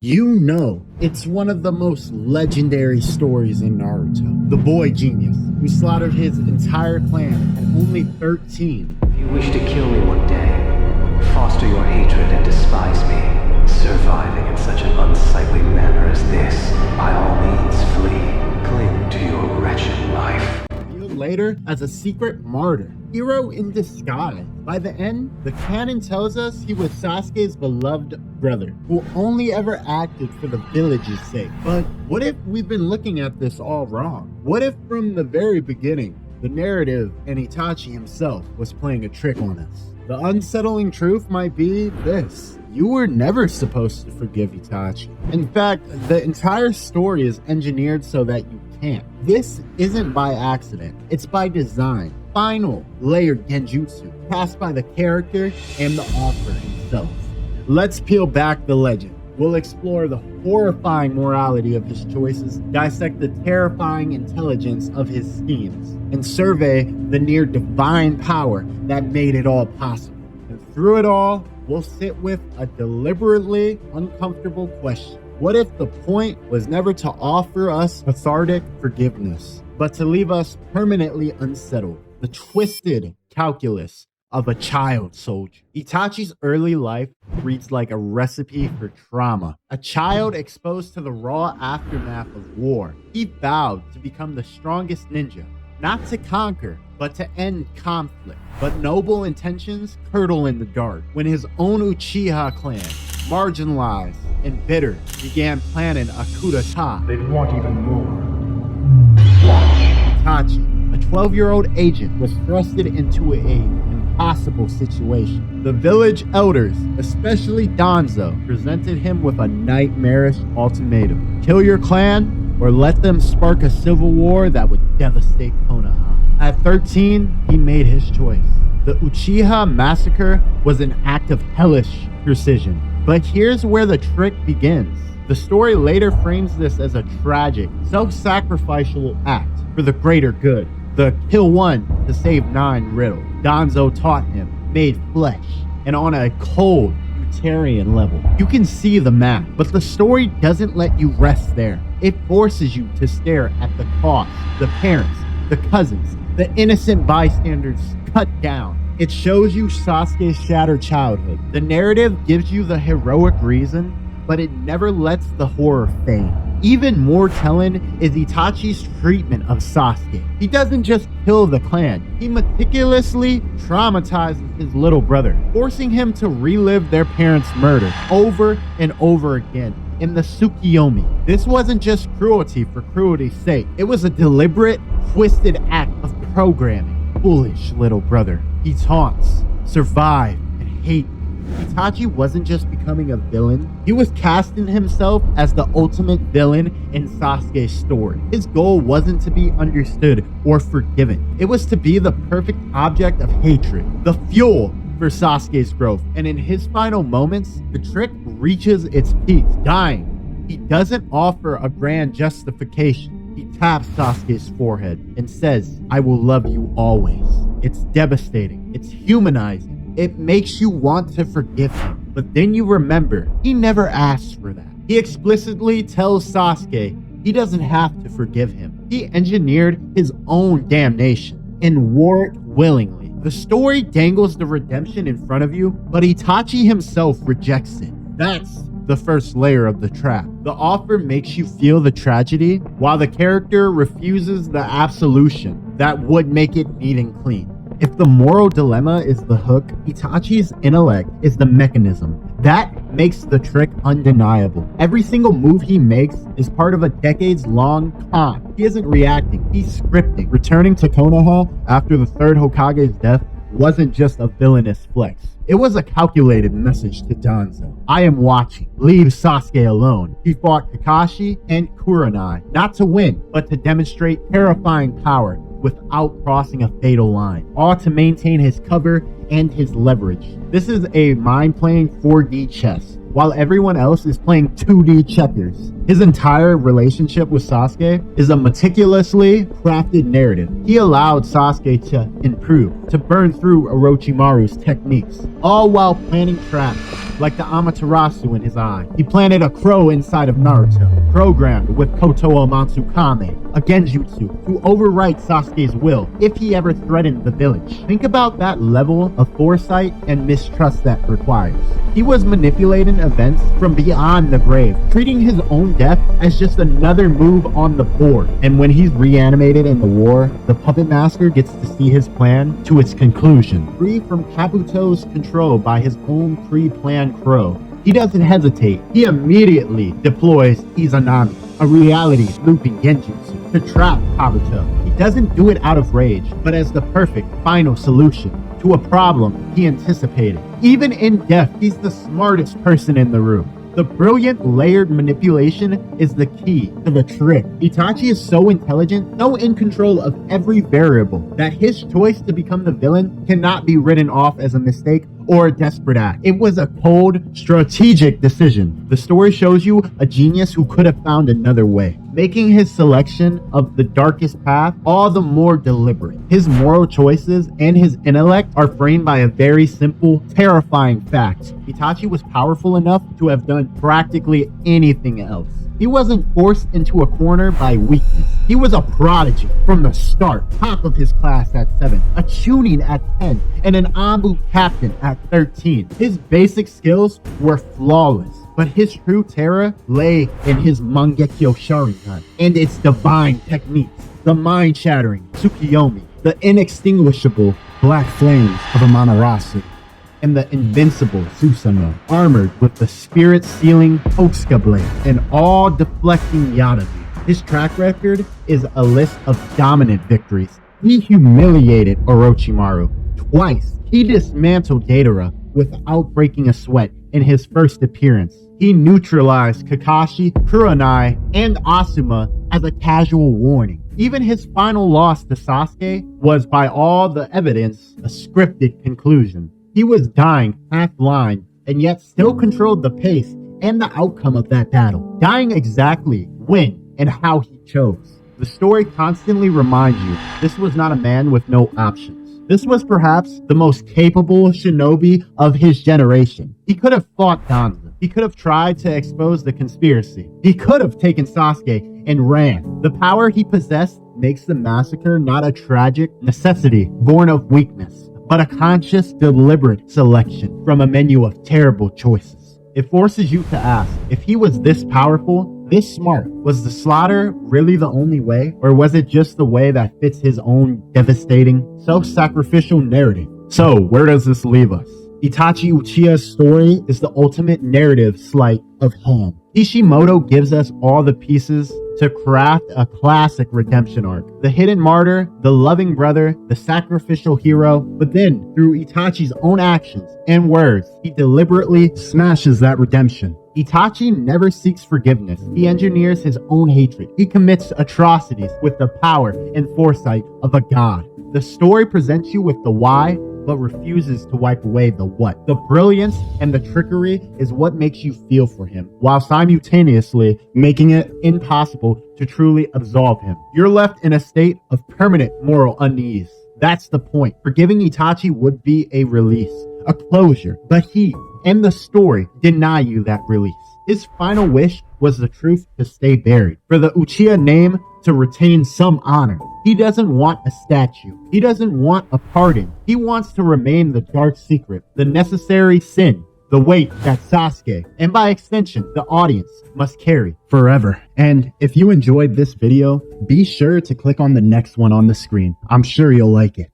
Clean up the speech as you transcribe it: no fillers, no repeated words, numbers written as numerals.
You know, it's one of the most legendary stories in Naruto. The boy genius, who slaughtered his entire clan at only 13. If you wish to kill me one day, foster your hatred and despise me, surviving in such an unsightly manner as this, by all means flee, cling to your wretched life. Revealed later as a secret martyr, hero in disguise. By the end, the canon tells us he was Sasuke's beloved brother, who only ever acted for the village's sake. But what if we've been looking at this all wrong? What if from the very beginning, the narrative and Itachi himself was playing a trick on us? The unsettling truth might be this: you were never supposed to forgive Itachi. In fact, the entire story is engineered so that you can't. This isn't by accident, it's by design. Final layered genjutsu cast by the character and the author himself. Let's peel back the legend. We'll explore the horrifying morality of his choices, dissect the terrifying intelligence of his schemes, and survey the near divine power that made it all possible. And through it all, we'll sit with a deliberately uncomfortable question. What if the point was never to offer us cathartic forgiveness, but to leave us permanently unsettled? The twisted calculus of a child soldier. Itachi's early life reads like a recipe for trauma. A child exposed to the raw aftermath of war. He vowed to become the strongest ninja, not to conquer, but to end conflict. But noble intentions curdle in the dark when his own Uchiha clan, marginalized and bitter, began planning a coup d'etat. They'd want even more. Itachi, a 12-year-old agent, was thrusted into an impossible situation. The village elders, especially Danzo, presented him with a nightmarish ultimatum: kill your clan or let them spark a civil war that would devastate Konoha. At 13, he made his choice. The Uchiha Massacre was an act of hellish precision. But here's where the trick begins. The story later frames this as a tragic, self-sacrificial act for the greater good. The kill one to save nine riddle Danzo taught him made flesh, and on a cold, utilitarian level. You can see the math, but the story doesn't let you rest there. It forces you to stare at the cost, the parents, the cousins, the innocent bystanders cut down. It shows you Sasuke's shattered childhood. The narrative gives you the heroic reason, but it never lets the horror fade. Even more telling is Itachi's treatment of Sasuke. He doesn't just kill the clan, he meticulously traumatizes his little brother, forcing him to relive their parents' murder over and over again in the Tsukiyomi. This wasn't just cruelty for cruelty's sake. It was a deliberate, twisted act of programming. Foolish little brother. He taunts, survive, and hate. Itachi wasn't just becoming a villain, he was casting himself as the ultimate villain in Sasuke's story. His goal wasn't to be understood or forgiven. It was to be the perfect object of hatred, the fuel for Sasuke's growth. And in his final moments, the trick reaches its peak. Dying, he doesn't offer a grand justification. He taps Sasuke's forehead and says, "I will love you always." It's devastating. It's humanizing. It makes you want to forgive him. But then you remember, he never asked for that. He explicitly tells Sasuke he doesn't have to forgive him. He engineered his own damnation and wore it willingly. The story dangles the redemption in front of you, but Itachi himself rejects it. That's the first layer of the trap. The author makes you feel the tragedy, while the character refuses the absolution that would make it neat and clean. If the moral dilemma is the hook, Itachi's intellect is the mechanism. That makes the trick undeniable. Every single move he makes is part of a decades-long con. He isn't reacting, he's scripting. Returning to Konoha after the third Hokage's death wasn't just a villainous flex. It was a calculated message to Danzo. I am watching. Leave Sasuke alone. He fought Kakashi and Kurenai, not to win, but to demonstrate terrifying power without crossing a fatal line, all to maintain his cover and his leverage. This is a mind playing 4D chess, while everyone else is playing 2D checkers. His entire relationship with Sasuke is a meticulously crafted narrative. He allowed Sasuke to improve, to burn through Orochimaru's techniques, all while planting traps like the Amaterasu in his eye. He planted a crow inside of Naruto, programmed with Kotoa Matsukame, a genjutsu, to overwrite Sasuke's will if he ever threatened the village. Think about that level of foresight and mistrust that requires. He was manipulating events from beyond the grave, treating his own death as just another move on the board. And when he's reanimated in the war, the puppet master gets to see his plan to its conclusion. Free from Kabuto's control by his own pre-planned crow, he doesn't hesitate. He immediately deploys Izanami, a reality looping genjutsu, to trap Kabuto. He doesn't do it out of rage, but as the perfect final solution to a problem he anticipated. Even in death, he's the smartest person in the room. The brilliant layered manipulation is the key to the trick. Itachi is so intelligent, so in control of every variable, that his choice to become the villain cannot be written off as a mistake or a desperate act. It was a cold, strategic decision. The story shows you a genius who could have found another way, making his selection of the darkest path all the more deliberate. His moral choices and his intellect are framed by a very simple, terrifying fact. Itachi was powerful enough to have done practically anything else. He wasn't forced into a corner by weakness. He was a prodigy from the start, top of his class at 7, a Chunin at 10, and an Anbu captain at 13. His basic skills were flawless, but his true terror lay in his Mangekyo Sharingan and its divine techniques, the mind-shattering Tsukiyomi, the inextinguishable black flames of Amaterasu, and the invincible Susanoo, armored with the spirit-sealing Totsuka blade and all-deflecting Yadabi. His track record is a list of dominant victories. He humiliated Orochimaru twice. He dismantled Deidara without breaking a sweat in his first appearance. He neutralized Kakashi, Kurenai, and Asuma as a casual warning. Even his final loss to Sasuke was, by all the evidence, a scripted conclusion. He was dying half-blind, and yet still controlled the pace and the outcome of that battle, dying exactly when and how he chose. The story constantly reminds you this was not a man with no options. This was perhaps the most capable shinobi of his generation. He could have fought Danzo. He could have tried to expose the conspiracy. He could have taken Sasuke and ran. The power he possessed makes the massacre not a tragic necessity born of weakness, but a conscious, deliberate selection from a menu of terrible choices. It forces you to ask, if he was this powerful, this smart, was the slaughter really the only way? Or was it just the way that fits his own devastating, self-sacrificial narrative? So, where does this leave us? Itachi Uchiha's story is the ultimate narrative sleight of hand. Kishimoto gives us all the pieces to craft a classic redemption arc. The hidden martyr, the loving brother, the sacrificial hero, but then, through Itachi's own actions and words, he deliberately smashes that redemption. Itachi never seeks forgiveness. He engineers his own hatred. He commits atrocities with the power and foresight of a god. The story presents you with the why, but refuses to wipe away the what. The brilliance and the trickery is what makes you feel for him, while simultaneously making it impossible to truly absolve him. You're left in a state of permanent moral unease. That's the point. Forgiving Itachi would be a release, a closure, but he and the story deny you that release. His final wish was the truth to stay buried, for the Uchiha name to retain some honor. He doesn't want a statue. He doesn't want a pardon. He wants to remain the dark secret, the necessary sin, the weight that Sasuke, and by extension, the audience, must carry forever. And if you enjoyed this video, be sure to click on the next one on the screen. I'm sure you'll like it.